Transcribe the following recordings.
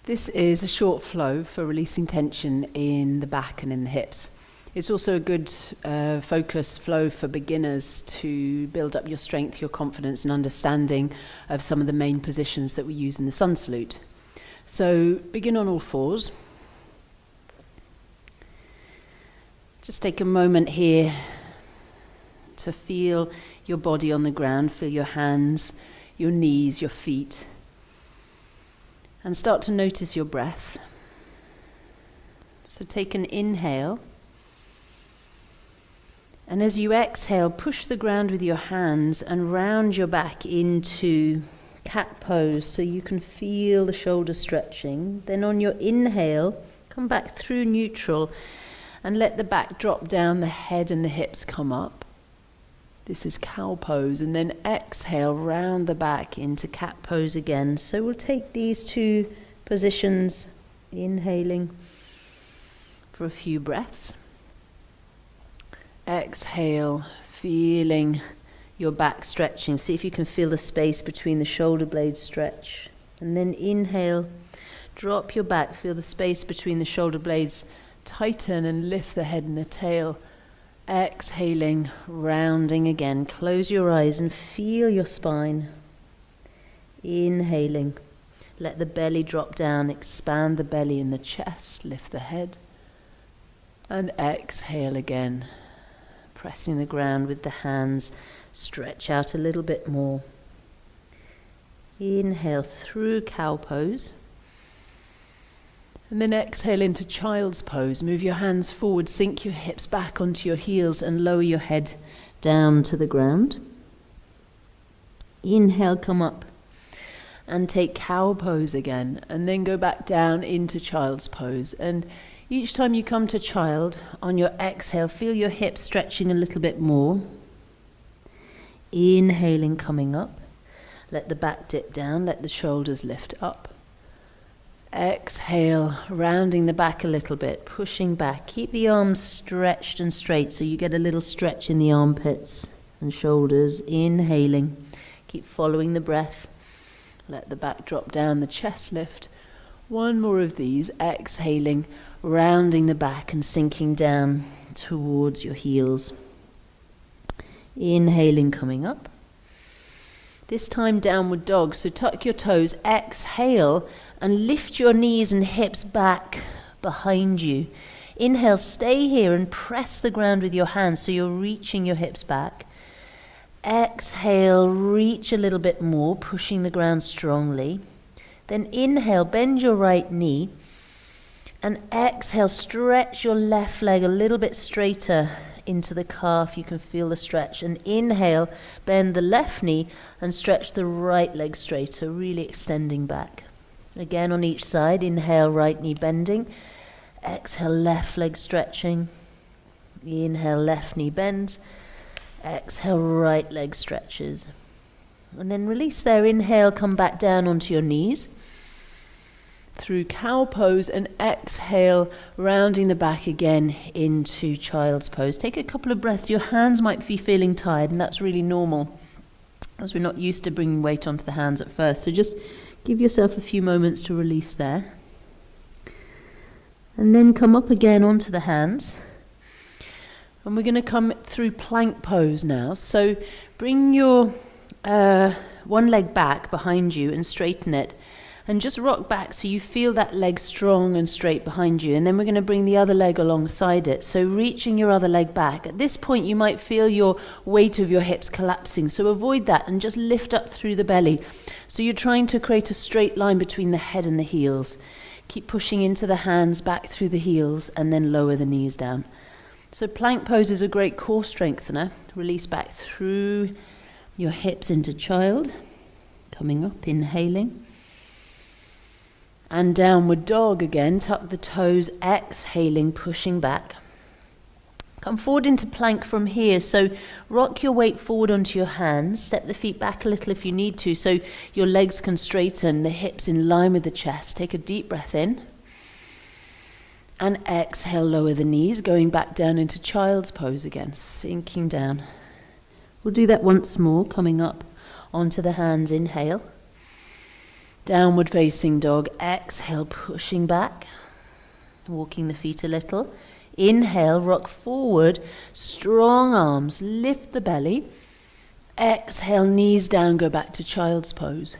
This is a short flow for releasing tension in the back and in the hips. It's also a good focus flow for beginners to build up your strength, your confidence and understanding of some of the main positions that we use in the sun salute. So begin on all fours. Just take a moment here to feel your body on the ground, feel your hands, your knees, your feet. And start to notice your breath. So take an inhale. And as you exhale, push the ground with your hands and round your back into cat pose so you can feel the shoulders stretching. Then on your inhale, come back through neutral and let the back drop down, the head and the hips come up. This is cow pose, and then exhale, round the back into cat pose again. So we'll take these two positions, inhaling for a few breaths. Exhale, feeling your back stretching. See if you can feel the space between the shoulder blades stretch. And then inhale, drop your back, feel the space between the shoulder blades tighten and lift the head and the tail. Exhaling, rounding again. Close your eyes and feel your spine. Inhaling, let the belly drop down, expand the belly and the chest, lift the head. And exhale again, pressing the ground with the hands, stretch out a little bit more. Inhale through cow pose. And then exhale into child's pose. Move your hands forward, sink your hips back onto your heels and lower your head down to the ground. Inhale, come up and take cow pose again, and then go back down into child's pose. And each time you come to child, on your exhale, feel your hips stretching a little bit more. Inhaling, coming up. Let the back dip down, let the shoulders lift up. Exhale, rounding the back a little bit, pushing back. Keep the arms stretched and straight so you get a little stretch in the armpits and shoulders. Inhaling, keep following the breath. Let the back drop down, the chest lift. One more of these, exhaling, rounding the back and sinking down towards your heels. Inhaling, coming up. This time downward dog, so tuck your toes, exhale and lift your knees and hips back behind you. Inhale, stay here and press the ground with your hands so you're reaching your hips back. Exhale, reach a little bit more, pushing the ground strongly. Then inhale, bend your right knee. And exhale, stretch your left leg a little bit straighter into the calf. You can feel the stretch. And inhale, bend the left knee and stretch the right leg straighter, really extending back. Again on each side, inhale, right knee bending. Exhale, left leg stretching. Inhale, left knee bends. Exhale, right leg stretches. And then release there. Inhale, come back down onto your knees through cow pose, and exhale, rounding the back again into child's pose. Take a couple of breaths. Your hands might be feeling tired, and that's really normal as we're not used to bringing weight onto the hands at first. So just give yourself a few moments to release there. And then come up again onto the hands. And we're going to come through plank pose now. So bring your one leg back behind you and straighten it. And just rock back so you feel that leg strong and straight behind you. And then we're going to bring the other leg alongside it. So reaching your other leg back. At this point, you might feel your weight of your hips collapsing. So avoid that and just lift up through the belly. So you're trying to create a straight line between the head and the heels. Keep pushing into the hands, back through the heels, and then lower the knees down. So plank pose is a great core strengthener. Release back through your hips into child. Coming up, inhaling. And downward dog again, tuck the toes, exhaling, pushing back. Come forward into plank from here, so rock your weight forward onto your hands, step the feet back a little if you need to, so your legs can straighten, the hips in line with the chest. Take a deep breath in. And exhale, lower the knees, going back down into child's pose again, sinking down. We'll do that once more, coming up onto the hands, inhale. Downward facing dog. Exhale, pushing back, walking the feet a little. Inhale, rock forward, strong arms, lift the belly. Exhale, knees down, go back to child's pose.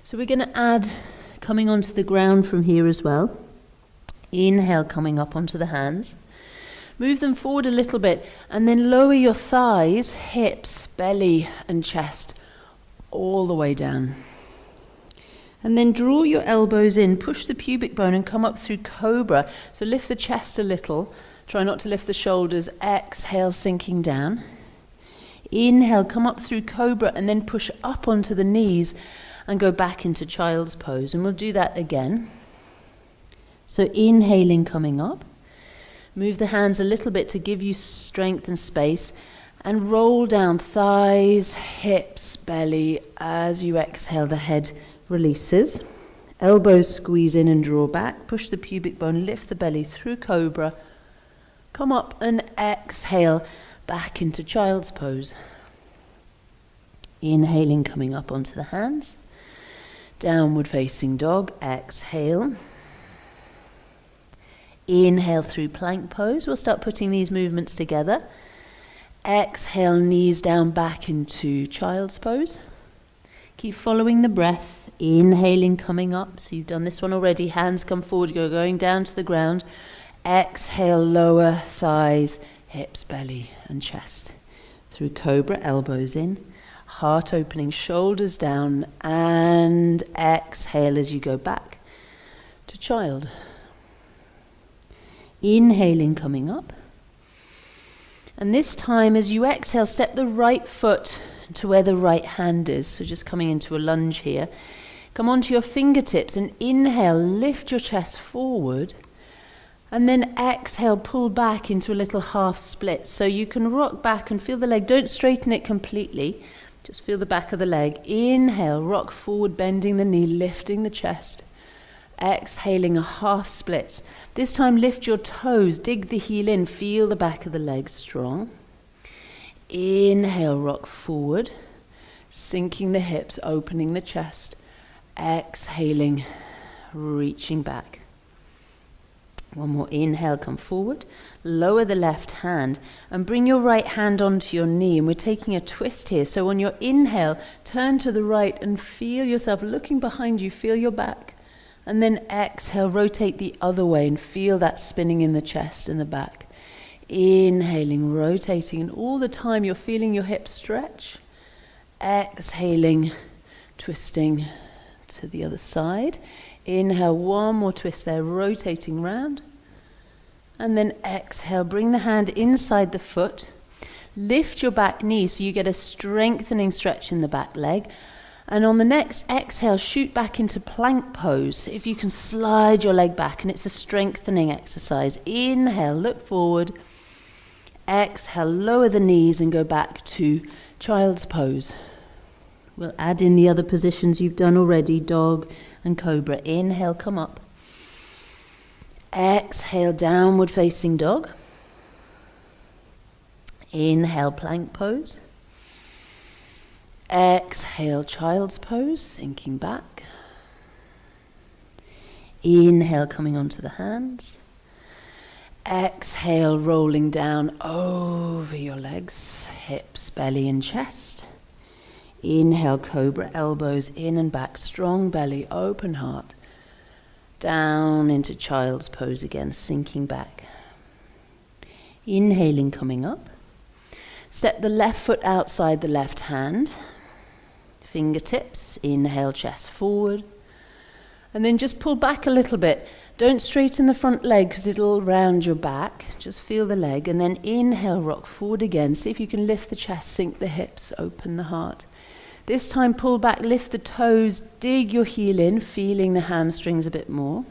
So we're going to add coming onto the ground from here as well. Inhale, coming up onto the hands. Move them forward a little bit and then lower your thighs, hips, belly and chest all the way down. And then draw your elbows in, push the pubic bone and come up through Cobra. So lift the chest a little, try not to lift the shoulders. Exhale, sinking down. Inhale, come up through Cobra and then push up onto the knees and go back into child's pose. And we'll do that again. So inhaling, coming up. Move the hands a little bit to give you strength and space. And roll down thighs, hips, belly. As you exhale, the head releases. Elbows squeeze in and draw back. Push the pubic bone, lift the belly through Cobra. Come up and exhale back into child's pose. Inhaling, coming up onto the hands. Downward facing dog. Exhale. Inhale through plank pose. We'll start putting these movements together. Exhale, knees down back into child's pose. Keep following the breath. Inhaling, coming up. So you've done this one already. Hands come forward, going down to the ground. Exhale, lower thighs, hips, belly and chest. Through Cobra, elbows in. Heart opening, shoulders down. And exhale as you go back to child. Inhaling, coming up. And this time as you exhale, step the right foot to where the right hand is. So just coming into a lunge here. Come onto your fingertips and inhale, lift your chest forward. And then exhale, pull back into a little half split. So you can rock back and feel the leg. Don't straighten it completely. Just feel the back of the leg. Inhale, rock forward, bending the knee, lifting the chest. Exhaling, a half split. This time lift your toes, dig the heel in, feel the back of the leg strong. Inhale, rock forward, sinking the hips, opening the chest. Exhaling, reaching back. One more inhale, come forward. Lower the left hand and bring your right hand onto your knee. And we're taking a twist here. So on your inhale, turn to the right and feel yourself looking behind you, feel your back. And then exhale, rotate the other way and feel that spinning in the chest and the back. Inhaling, rotating, and all the time you're feeling your hips stretch. Exhaling, twisting to the other side. Inhale, one more twist there, rotating round. And then exhale, bring the hand inside the foot. Lift your back knee so you get a strengthening stretch in the back leg. And on the next exhale, shoot back into plank pose. If you can slide your leg back, and it's a strengthening exercise. Inhale, look forward. Exhale, lower the knees and go back to child's pose. We'll add in the other positions you've done already, dog and Cobra. Inhale, come up. Exhale, downward facing dog. Inhale, plank pose. Exhale, child's pose, sinking back. Inhale, coming onto the hands. Exhale, rolling down over your legs, hips, belly and chest. Inhale, Cobra, elbows in and back, strong belly, open heart. Down into child's pose again, sinking back. Inhaling, coming up. Step the left foot outside the left hand. Fingertips, inhale, chest forward. And then just pull back a little bit. Don't straighten the front leg because it'll round your back. Just feel the leg. And then inhale, rock forward again. See if you can lift the chest, sink the hips, open the heart. This time pull back, lift the toes, dig your heel in, feeling the hamstrings a bit more.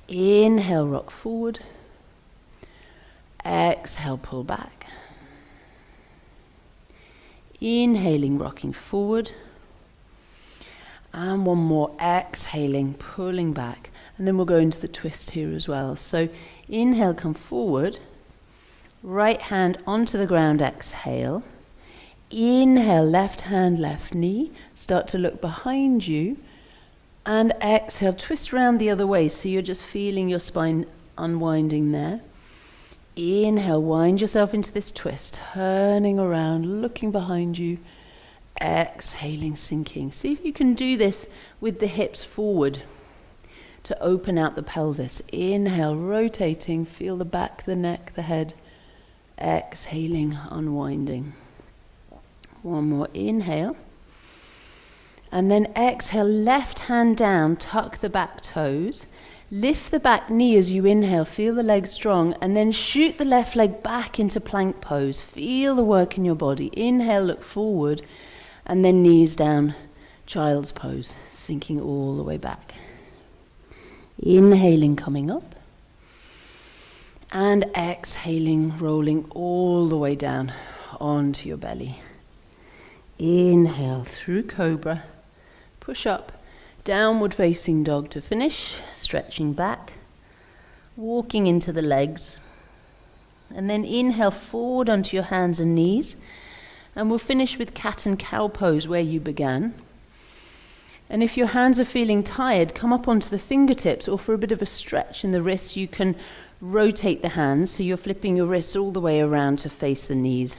Inhale, rock forward. Exhale, pull back. Inhaling, rocking forward. And one more, exhaling, pulling back. And then we'll go into the twist here as well. So inhale, come forward. Right hand onto the ground, exhale. Inhale, left hand, left knee. Start to look behind you. And exhale, twist round the other way, so you're just feeling your spine unwinding there. Inhale, wind yourself into this twist, turning around, looking behind you. Exhaling, sinking. See if you can do this with the hips forward to open out the pelvis. Inhale, rotating, feel the back, the neck, the head. Exhaling, unwinding. One more inhale. And then exhale, left hand down, tuck the back toes. Lift the back knee as you inhale, feel the leg strong, and then shoot the left leg back into plank pose. Feel the work in your body. Inhale, look forward, and then knees down, child's pose, sinking all the way back. Inhaling, coming up. And exhaling, rolling all the way down onto your belly. Inhale through Cobra, push up, downward facing dog to finish, stretching back, walking into the legs, and then inhale forward onto your hands and knees, and we'll finish with cat and cow pose where you began. And if your hands are feeling tired, come up onto the fingertips, or for a bit of a stretch in the wrists, you can rotate the hands, so you're flipping your wrists all the way around to face the knees,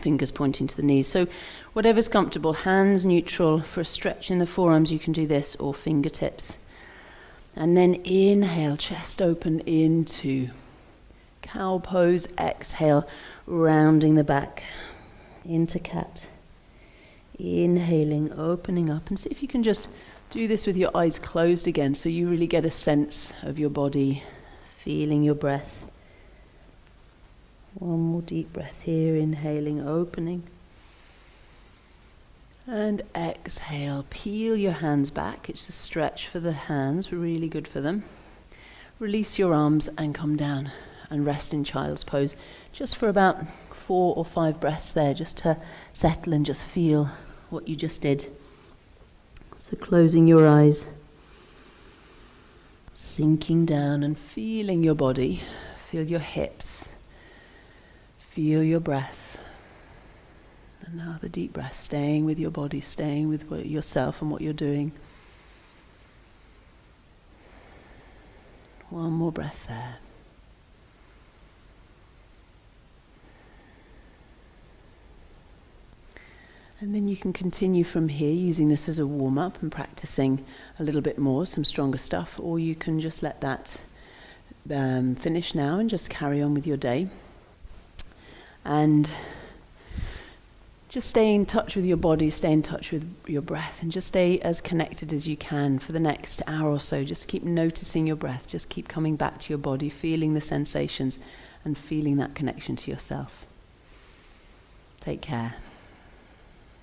fingers pointing to the knees. So whatever's comfortable, hands neutral. For a stretch in the forearms, you can do this, or fingertips. And then inhale, chest open into cow pose. Exhale, rounding the back into cat. Inhaling, opening up, and see if you can just do this with your eyes closed again, so you really get a sense of your body, feeling your breath. One more deep breath here, inhaling, opening. And exhale, peel your hands back. It's a stretch for the hands, really good for them. Release your arms and come down and rest in child's pose, just for about 4 or 5 breaths there, just to settle and just feel what you just did. So closing your eyes, sinking down and feeling your body, feel your hips, feel your breath. And now the deep breath, staying with your body, staying with yourself and what you're doing. One more breath there. And then you can continue from here, using this as a warm-up and practicing a little bit more, some stronger stuff, or you can just let that finish now and just carry on with your day. And just stay in touch with your body, stay in touch with your breath, and just stay as connected as you can for the next hour or so. Just keep noticing your breath, just keep coming back to your body, feeling the sensations and feeling that connection to yourself. Take care.